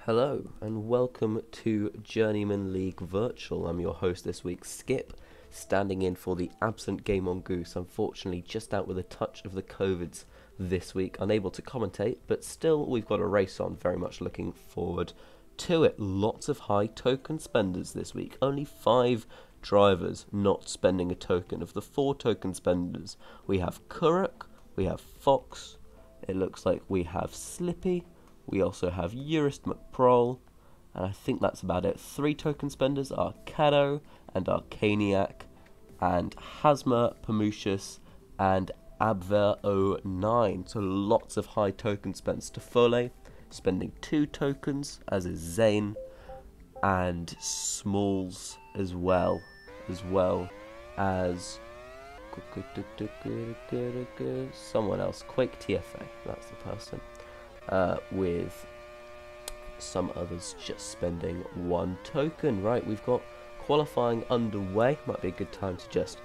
Hello and welcome to Journeyman League Virtual. I'm your host this week, Skip, standing in for the absent Game on Goose. Unfortunately, just out with a touch of the COVIDs this week, unable to commentate, but still we've got a race on. Very much looking forward to it. Lots of high token spenders this week. Only 5 drivers not spending a token. Of the 4 token spenders, we have Kuruk, we have Fox, it looks like we have Slippy. We also have Urist McProl, and I think that's about it. 3 token spenders are Caddo and Arcaniac, and Hazma, Pamucius, and Abver09. So lots of high token spends. Tafole spending 2 tokens, as is Zane, and Smalls as well as someone else. Quake TFA, that's the person. With some others just spending 1 token. Right, we've got qualifying underway. Might be a good time to just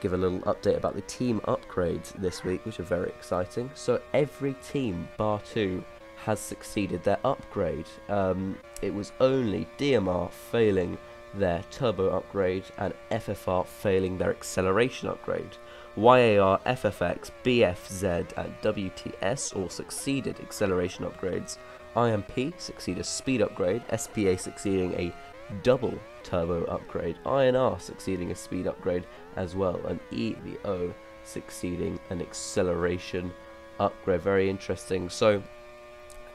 give a little update about the team upgrades this week, which are very exciting. So every team, bar 2, has succeeded their upgrade. It was only DMR failing their turbo upgrade and FFR failing their acceleration upgrade. YAR, FFX, BFZ and WTS all succeeded acceleration upgrades. IMP succeeded a speed upgrade, SPA succeeding a double turbo upgrade, INR succeeding a speed upgrade as well, and EVO succeeding an acceleration upgrade. Very interesting. So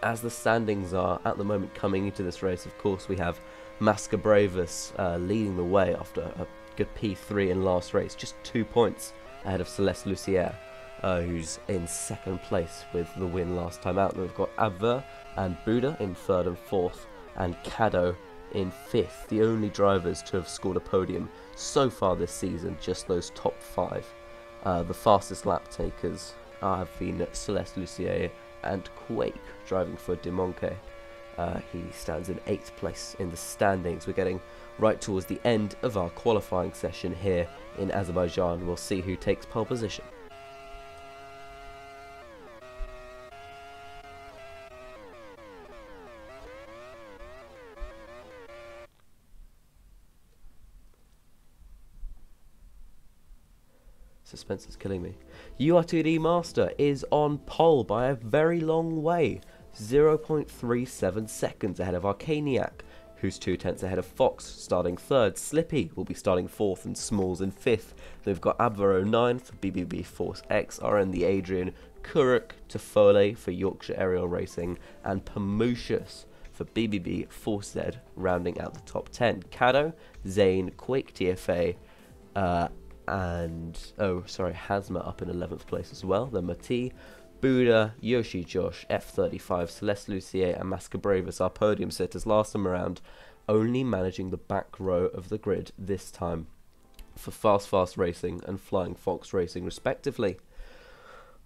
as the standings are at the moment coming into this race, of course we have Masca Bravus leading the way after a good P3 in last race, just 2 points ahead of Celeste Lucier, who's in 2nd place with the win last time out. We've got Abver and Buddha in 3rd and 4th, and Caddo in 5th. The only drivers to have scored a podium so far this season, just those top 5. The fastest lap takers have been Celeste Lucier and Quake, driving for Demonke. He stands in 8th place in the standings. We're getting right towards the end of our qualifying session here in Azerbaijan. We'll see who takes pole position. Suspense is killing me. UR2D Master is on pole by a very long way. 0.37 seconds ahead of Arcaniac, who's 2/10 ahead of Fox, starting 3rd. Slippy will be starting 4th and Smalls in 5th. Then we've got Abver09 for BBB Force X, RN the Adrian, Kuruk Tafole for Yorkshire Aerial Racing, and Pamucius for BBB Force Z, rounding out the top 10. Caddo, Zane, Quake TFA, and Hazma up in 11th place as well. Then Mati, Buddha, Yoshi Josh, F35, Celeste Lucier and Masca Bravus, our podium sitters last time around, only managing the back row of the grid this time for Fast Racing and Flying Fox Racing respectively.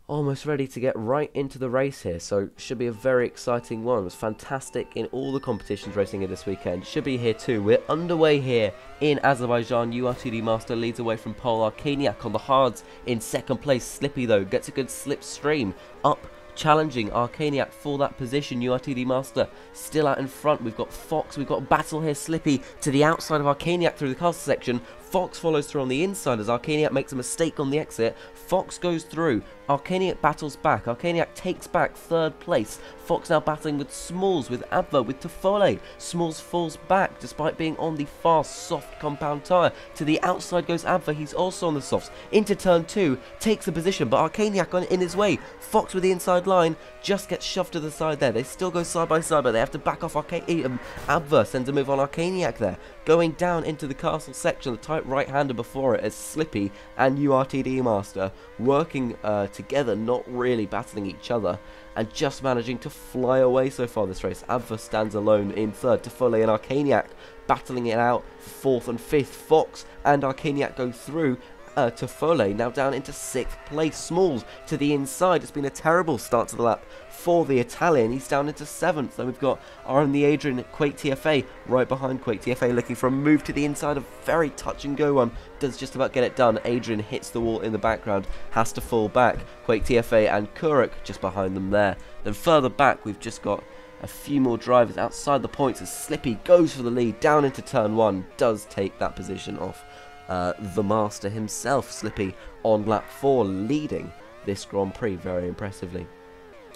Almost ready to get right into the race here, so should be a very exciting one. It was fantastic in all the competitions racing here this weekend. Should be here too. We're underway here in Azerbaijan. UR2D Master leads away from pole. Arcaniac on the hards in 2nd place. Slippy though gets a good slipstream up, challenging Arcaniac for that position. UR2D Master still out in front. We've got Fox, we've got a battle here. Slippy to the outside of Arcaniac through the castle section. Fox follows through on the inside as Arcaniac makes a mistake on the exit. Fox goes through. Arcaniac battles back. Arcaniac takes back 3rd place. Fox now battling with Smalls, with Abver, with Tafole. Smalls falls back despite being on the fast, soft compound tyre. To the outside goes Abver. He's also on the softs. Into turn 2, takes the position, but Arcaniac in his way. Fox with the inside line just gets shoved to the side there. They still go side by side, but they have to back off. Abver sends a move on Arcaniac there. Going down into the castle section, the tight right-hander before it as Slippy and UR2D Master working together, not really battling each other, and just managing to fly away so far this race. Abver stands alone in 3rd. Tafole and Arcaniac battling it out for 4th and 5th. Fox and Arcaniac go through. Tafole now down into 6th place. Smalls to the inside. It's been a terrible start to the lap for the Italian. He's down into 7th. Then we've got RN the Adrian, Quake TFA right behind Quake TFA, looking for a move to the inside. A very touch and go one. Does just about get it done. Adrian hits the wall in the background, has to fall back. Quake TFA and Kuruk just behind them there. Then further back we've just got a few more drivers outside the points as Slippy goes for the lead down into turn 1, does take that position off the master himself. Slippy on lap 4 leading this Grand Prix very impressively.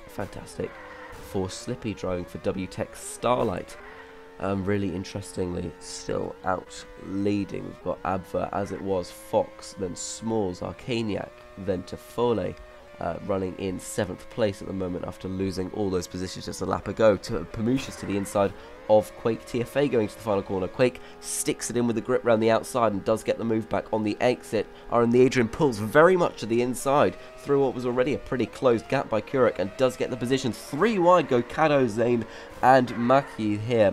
Fantastic for Slippy driving for WTEC Starlight. Really interestingly, still out leading. We've got Abver as it was, Fox, then Smalls, Arcaniac, then Tafole, running in 7th place at the moment after losing all those positions just a lap ago. To Pamushas to the inside of Quake. TFA going to the final corner. Quake sticks it in with the grip around the outside and does get the move back on the exit. The Adrian pulls very much to the inside through what was already a pretty closed gap by Kurek and does get the position. 3 wide go Kado, Zane and Matthew here.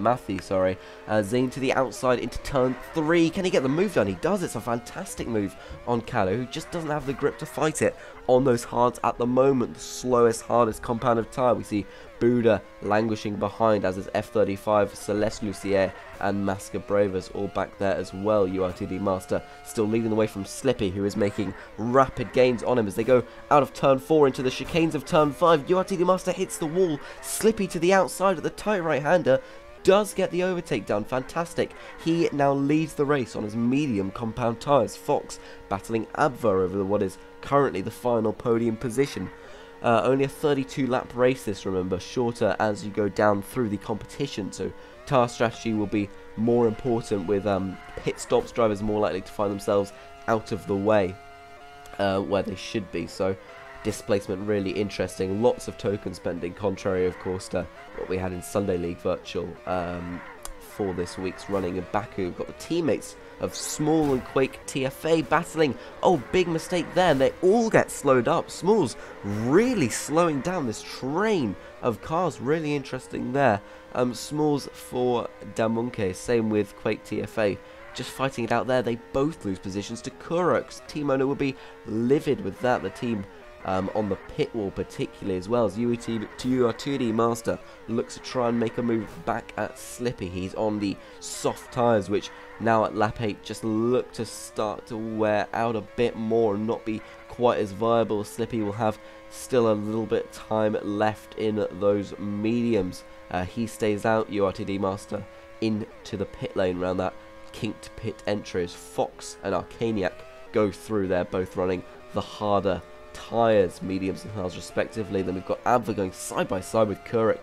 Zane to the outside into turn 3. Can he get the move done? He does. It's a fantastic move on Kado, who just doesn't have the grip to fight it on those hards at the moment. The slowest, hardest compound of tyre. We see Buda languishing behind, as is F35, Celeste Lucier and Masca Bravas all back there as well. UR2D Master still leading the way from Slippy, who is making rapid gains on him as they go out of turn 4 into the chicanes of turn 5. UR2D Master hits the wall. Slippy to the outside at the tight right-hander does get the overtake done. Fantastic. He now leads the race on his medium compound tyres. Fox battling Abver over what is currently the final podium position. Only a 32 lap race this, remember, shorter as you go down through the competition, so tyre strategy will be more important, with pit stops, drivers more likely to find themselves out of the way where they should be. So displacement really interesting, lots of token spending, contrary of course to what we had in Sunday League Virtual for this week's running in Baku. We've got the teammates of Small and Quake TFA battling. Oh, big mistake there. They all get slowed up. Small's really slowing down this train of cars. Really interesting there. Smalls for Damunke. Same with Quake TFA. Just fighting it out there. They both lose positions to Kurok. Team owner would be livid with that. The team on the pit wall particularly as well, as UR2D Master looks to try and make a move back at Slippy. He's on the soft tyres, which now at lap 8 just look to start to wear out a bit more and not be quite as viable. Slippy will have still a little bit of time left in those mediums. He stays out. UR2D Master into the pit lane around that kinked pit entries. Fox and Arcaniac go through there, both running the harder tyres, mediums and halves respectively. Then we've got Abver going side by side with Kurek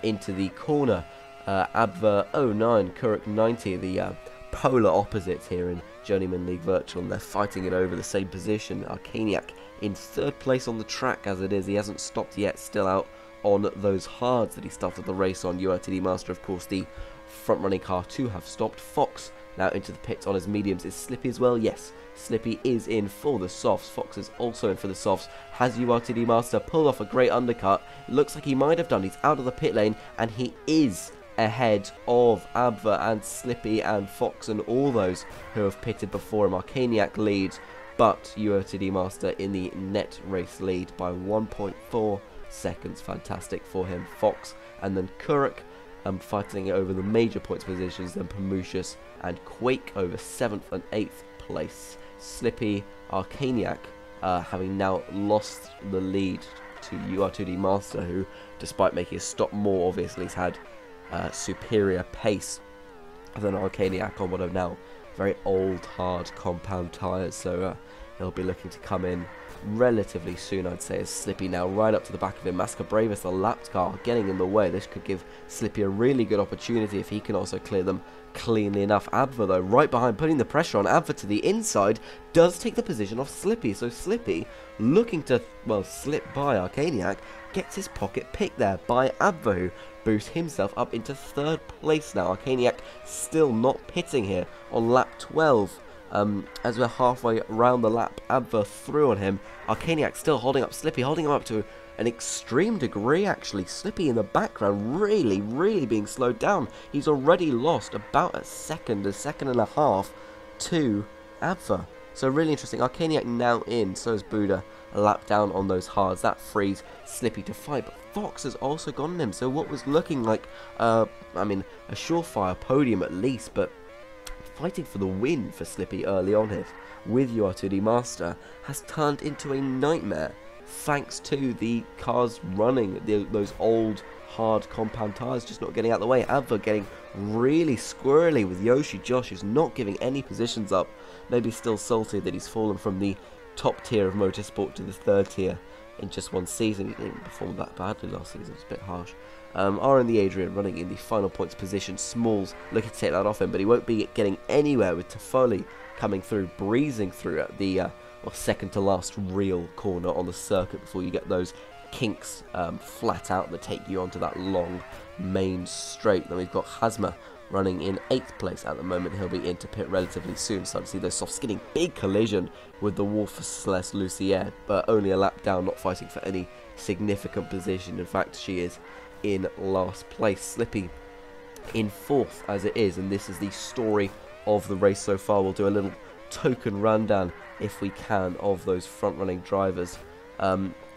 into the corner. Abver 09, Kurek 90, the polar opposites here in Journeyman League Virtual, and they're fighting it over the same position. Arcaniac in 3rd place on the track as it is. He hasn't stopped yet, still out on those hards that he started the race on. UR2D Master, of course, the front running car to have stopped. Fox now into the pits on his mediums. Is Slippy as well? Yes, Slippy is in for the softs. Fox is also in for the softs. Has UR2D Master pulled off a great undercut? It looks like he might have done. He's out of the pit lane and he is ahead of Abver and Slippy and Fox and all those who have pitted before him. Arcaniac leads, but UR2D Master in the net race lead by 1.4 seconds. Fantastic for him. Fox and then Kurek fighting it over the major points positions, then Pamushas and Quake over 7th and 8th place. Slippy, Arcaniac having now lost the lead to UR2D Master, who, despite making a stop more, obviously has had superior pace than Arcaniac on what are now very old, hard compound tyres. So he'll be looking to come in relatively soon, I'd say, as Slippy now right up to the back of him. Masca Bravas, the lapped car, getting in the way. This could give Slippy a really good opportunity if he can also clear them cleanly enough. Abver, though, right behind, putting the pressure on. Abver to the inside, does take the position off Slippy. So Slippy, looking to, well, slip by Arcaniac, gets his pocket picked there by Abver, who boosts himself up into 3rd place now. Arcaniac still not pitting here on lap 12. As we're halfway around the lap, Abver through on him. Arcaniac still holding up Slippy, holding him up to an extreme degree actually. Slippy in the background really being slowed down. He's already lost about a second and a half to Abver. So really interesting. Arcaniac now in, so is Buda, a lap down on those hards. That frees Slippy to fight, but Fox has also gone on him. So what was looking like, a surefire podium at least, but fighting for the win for Slippy early on here with UR2D Master has turned into a nightmare, thanks to the cars running those old hard compound tyres just not getting out of the way. Adva getting really squirrely with Yoshi. Josh is not giving any positions up. Maybe still salty that he's fallen from the top tier of motorsport to the third tier in just one season. He didn't perform that badly last season, it's a bit harsh. Aaron the Adrian running in the final points position. Smalls looking to take that off him, but he won't be getting anywhere with Toffoli coming through, breezing through at the second to last real corner on the circuit before you get those kinks flat out that take you onto that long main straight. Then we've got Hazma running in 8th place at the moment. He'll be into pit relatively soon, so I see those soft skidding. Big collision with the Wolf for Celeste Lucier, but only a lap down, not fighting for any significant position. In fact, she is in last place. Slippy in 4th as it is, and this is the story of the race so far. We'll do a little token rundown if we can of those front running drivers.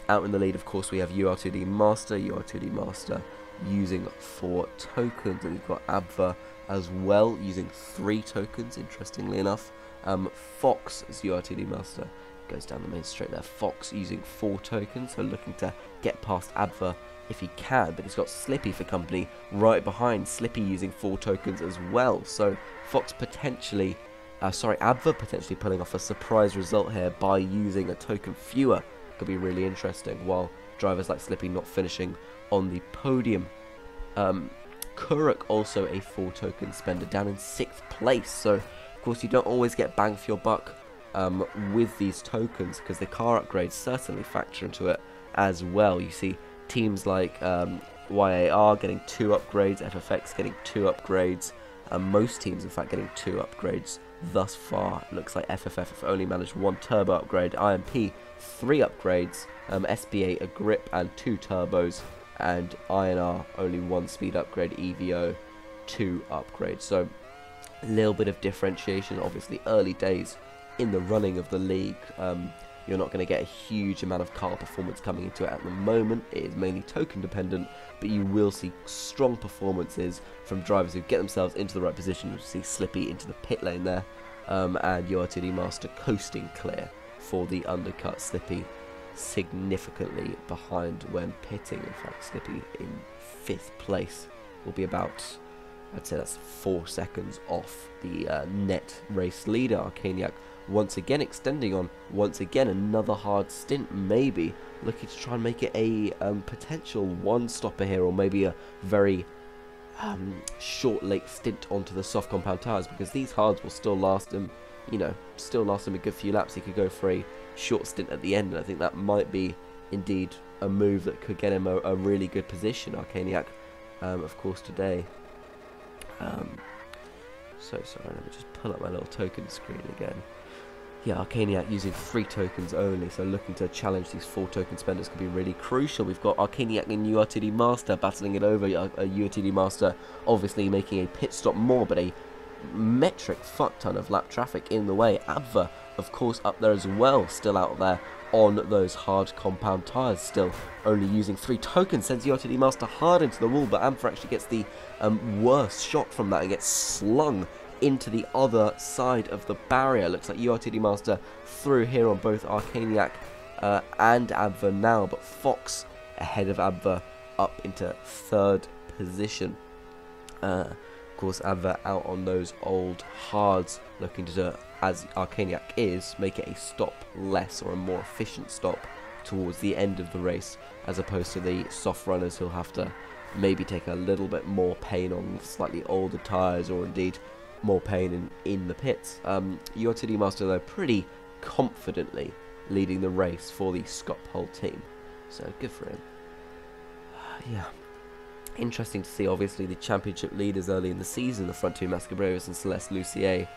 Out in the lead, of course, we have UR2D Master. UR2D Master using 4 tokens, and we've got Abva as well using 3 tokens, interestingly enough. Fox as UR2D Master goes down the main straight there. Fox using 4 tokens, so looking to get past Abva if he can, but he's got Slippy for company right behind. Slippy using 4 tokens as well, so Fox potentially, Abva potentially pulling off a surprise result here by using a token fewer. Could be really interesting, while drivers like Slippy not finishing on the podium. Kuruk also a 4 token spender down in 6th place, so of course you don't always get bang for your buck with these tokens, because the car upgrades certainly factor into it as well. You see teams like YAR getting 2 upgrades, FFX getting 2 upgrades, most teams in fact getting 2 upgrades thus far. It looks like FFF have only managed 1 turbo upgrade, IMP 3 upgrades, SBA a grip and 2 turbos, and INR only 1 speed upgrade, EVO 2 upgrades. So a little bit of differentiation, obviously early days in the running of the league. You're not going to get a huge amount of car performance coming into it at the moment. It is mainly token dependent, but you will see strong performances from drivers who get themselves into the right position. You'll see Slippy into the pit lane there, and UR2D Master coasting clear for the undercut. Slippy significantly behind when pitting. In fact, Slippy in 5th place will be about, I'd say that's 4 seconds off the net race leader. Arcaniac once again extending on, once again another hard stint, maybe looking to try and make it a potential 1-stopper here, or maybe a very short late stint onto the soft compound tyres, because these hards will still last him, you know, a good few laps. He could go for a short stint at the end, and I think that might be indeed a move that could get him a really good position. Arcaniac, of course, today. So sorry, let me just pull up my little token screen again. Yeah, Arcaniac using 3 tokens only, so looking to challenge these 4 token spenders could be really crucial. We've got Arcaniac and UR2D Master battling it over. UR2D Master obviously making a pit stop more, but a metric fuck ton of lap traffic in the way. Abva, of course, up there as well, still out there on those hard compound tyres, still only using 3 tokens, sends UR2D Master hard into the wall, but Ampha actually gets the worst shot from that and gets slung into the other side of the barrier. Looks like UR2D Master through here on both Arcaniac and Abva now, but Fox ahead of Abva up into 3rd position. Of course, Abva out on those old hards, looking to, as Arcaniac is, make it a stop less, or a more efficient stop towards the end of the race, as opposed to the soft runners who'll have to maybe take a little bit more pain on slightly older tyres, or indeed more pain in the pits. UR2D Master, though, pretty confidently leading the race for the Scott Pole team, so good for him. Yeah, interesting to see, obviously, the championship leaders early in the season, the front 2 Mascabreras and Celeste Lucier,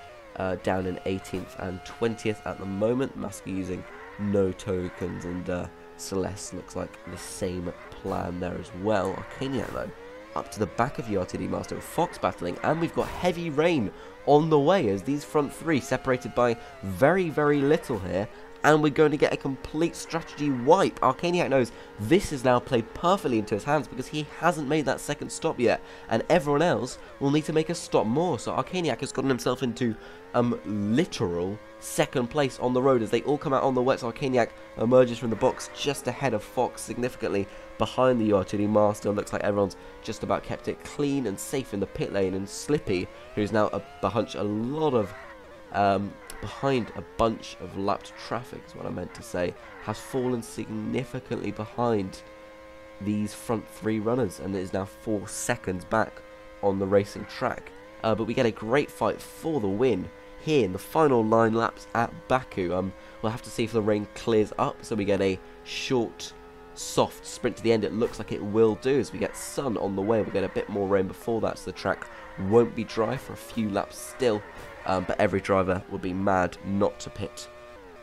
down in 18th and 20th at the moment. Masca using no tokens, and Celeste looks like the same plan there as well. Arcaniac, though, up to the back of UR2D Master with Fox battling, and we've got heavy rain on the way as these front 3 separated by very, very little here, and we're going to get a complete strategy wipe. Arcaniac knows this is now played perfectly into his hands because he hasn't made that second stop yet, and everyone else will need to make a stop more. So Arcaniac has gotten himself into literal second place on the road as they all come out on the wets. Arcaniac emerges from the box just ahead of Fox, significantly behind the UR2D Master. Looks like everyone's just about kept it clean and safe in the pit lane, and Slippy, who's now behind a bunch of lapped traffic is what I meant to say, has fallen significantly behind these front three runners and is now 4 seconds back on the racing track. But we get a great fight for the win here in the final 9 laps at Baku. We'll have to see if the rain clears up, so we get a short, soft sprint to the end. It looks like it will do as we get sun on the way. We'll get a bit more rain before that, so the track won't be dry for a few laps still. But every driver will be mad not to pit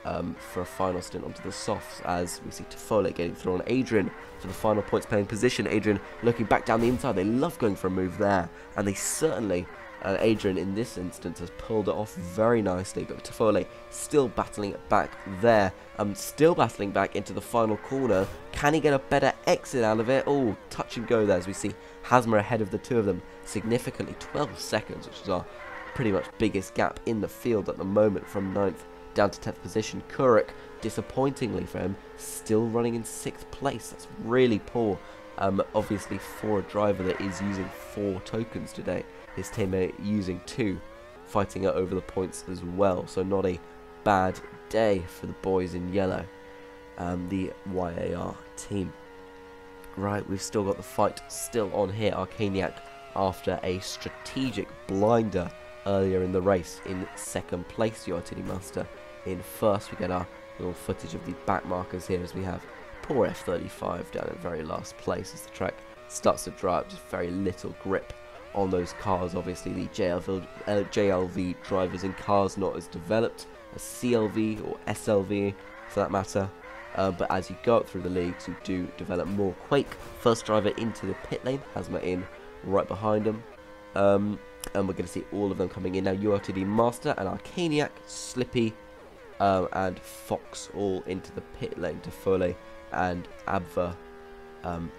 for a final stint onto the softs, as we see Tafole getting through on Adrian for the final points playing position. Adrian looking back down the inside. They love going for a move there, and they certainly, Adrian in this instance, has pulled it off very nicely. But Tafole still battling it back there, still battling back into the final corner. Can he get a better exit out of it? Oh, touch and go there as we see Hazma ahead of the two of them significantly, 12 seconds, which is our pretty much biggest gap in the field at the moment, from 9th down to 10th position. Kurek, disappointingly for him, still running in 6th place. That's really poor, obviously for a driver that is using 4 tokens today. His teammate using 2, fighting it over the points as well, so not a bad day for the boys in yellow, the YAR team. Right, we've still got the fight still on here. Arcaniac, after a strategic blinder earlier in the race, in 2nd place. UR2D Master in 1st. We get our little footage of the back markers here as we have poor F35 down at very last place as the track starts to dry up. Just very little grip on those cars. Obviously the JLV drivers in cars not as developed as CLV or SLV for that matter. But as you go up through the leagues, you do develop more. Quake, first driver into the pit lane, Hazma in right behind him. And we're going to see all of them coming in now. UR2D Master and Arcaniac, Slippy, and Fox all into the pit lane. Tafole and Abva,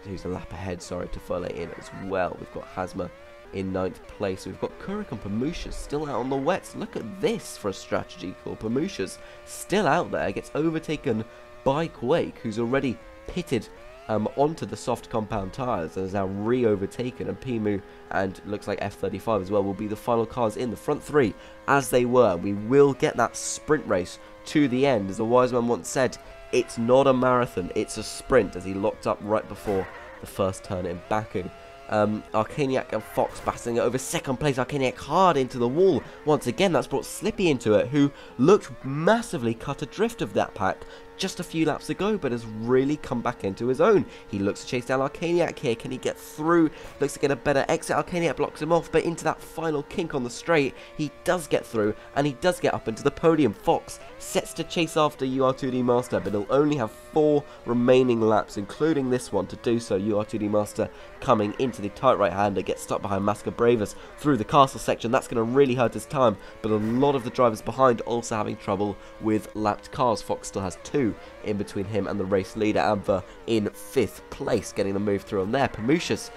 who's a lap ahead, sorry, Tafole in as well. We've got Hazma in 9th place. We've got Kurek and Pamushas still out on the wets. Look at this for a strategy call. Pamushas still out there, gets overtaken by Quake, who's already pitted onto the soft compound tyres and is now re-overtaken, and Pimu and looks like F35 as well will be the final cars in the front 3 as they were. We will get that sprint race to the end. As a wise man once said, it's not a marathon, it's a sprint, as he locked up right before the first turn in Baku. Arcaniac and Fox battling it over 2nd place. Arcaniac hard into the wall. Once again, that's brought Slippy into it, who looked massively cut adrift of that pack just a few laps ago, but has really come back into his own. He looks to chase down Arcaniac here. Can he get through? Looks to get a better exit. Arcaniac blocks him off, but into that final kink on the straight, he does get through, and he does get up into the podium. Fox sets to chase after UR2D Master, but he'll only have 4 remaining laps, including this one, to do so. UR2D Master coming into the tight right-hander, gets stuck behind Masca Bravus through the castle section. That's going to really hurt his time, but a lot of the drivers behind also having trouble with lapped cars. Fox still has 2 in between him and the race leader. Amber in 5th place, getting the move through on there. Pamushas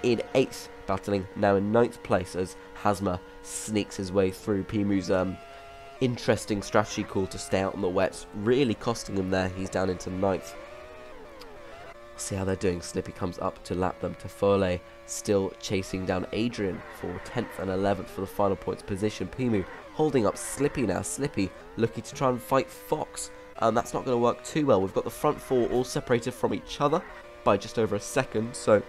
in 8th, battling now in 9th place as Hazma sneaks his way through. Pimu's interesting strategy call to stay out on the wets, really costing him there. He's down into 9th. See how they're doing. Slippy comes up to lap them. Tafole still chasing down Adrian for 10th and 11th for the final points position. Pimu holding up Slippy now. Slippy looking to try and fight Fox. That's not going to work too well. We've got the front 4 all separated from each other by just over a second, so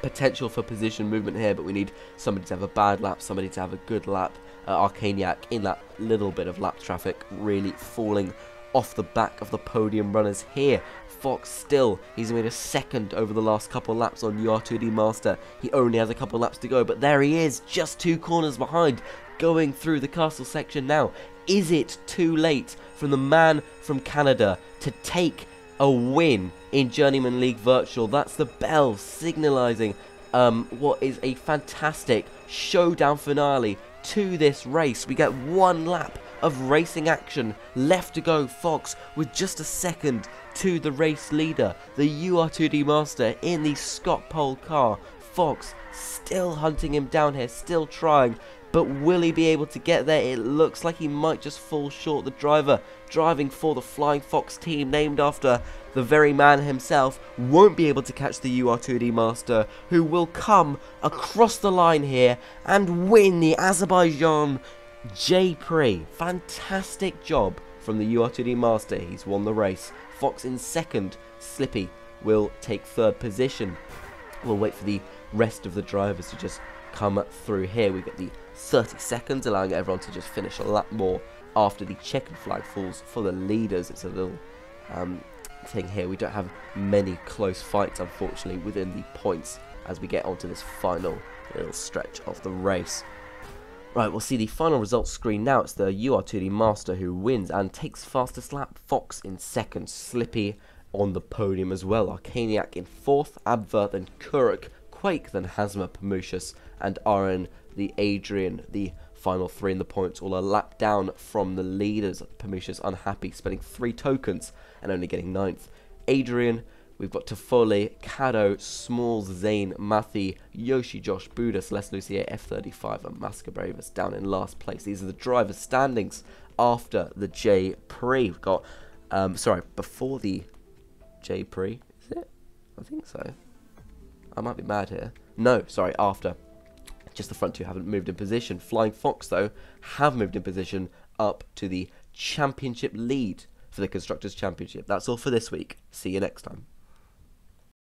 potential for position movement here, but we need somebody to have a bad lap, somebody to have a good lap. Arcaniac in that little bit of lap traffic, really falling off the back of the podium runners here. Fox still, he's made a 2nd over the last couple laps on UR2D Master. He only has a couple laps to go, but there he is, just 2 corners behind, going through the castle section now. Is it too late from the man from Canada to take a win in Journeyman League Virtual? That's the bell signalising what is a fantastic showdown finale to this race. We get 1 lap of racing action left to go. Fox with just a second to the race leader, the UR2D Master in the Scott Pole car. Fox still hunting him down here, still trying, but will he be able to get there? It looks like he might just fall short. The driver driving for the Flying Fox team, named after the very man himself, won't be able to catch the UR2D Master, who will come across the line here and win the Azerbaijan J-Prix. Fantastic job from the UR2D Master. He's won the race. Fox in second. Slippy will take third position. We'll wait for the rest of the drivers to just come through here. We've got the 30 seconds, allowing everyone to just finish a lap more after the checkered flag falls for the leaders. It's a little thing here. We don't have many close fights, unfortunately, within the points as we get onto this final little stretch of the race. Right, we'll see the final results screen now. It's the UR2D Master who wins and takes fastest lap. Fox in second, Slippy on the podium as well. Arcaniac in fourth, Abver, then Kuruk, Quake, then Hazma, Pamucius, and Aaron, the Adrian, the final three in the points, all a lap down from the leaders. Pamucius unhappy, spending 3 tokens and only getting 9th. Adrian, we've got Tafoli, Kado, Smalls, Zane, Mathi, Yoshi, Josh, Buddha, Celeste Lucier, F35, and Mascabravis down in last place. These are the driver standings after the J-Prix. We've got, before the J-Prix, is it? I think so. I might be mad here. No, sorry, after. Just the front two haven't moved in position. Flying Fox, though, have moved in position up to the championship lead for the Constructors' Championship. That's all for this week. See you next time.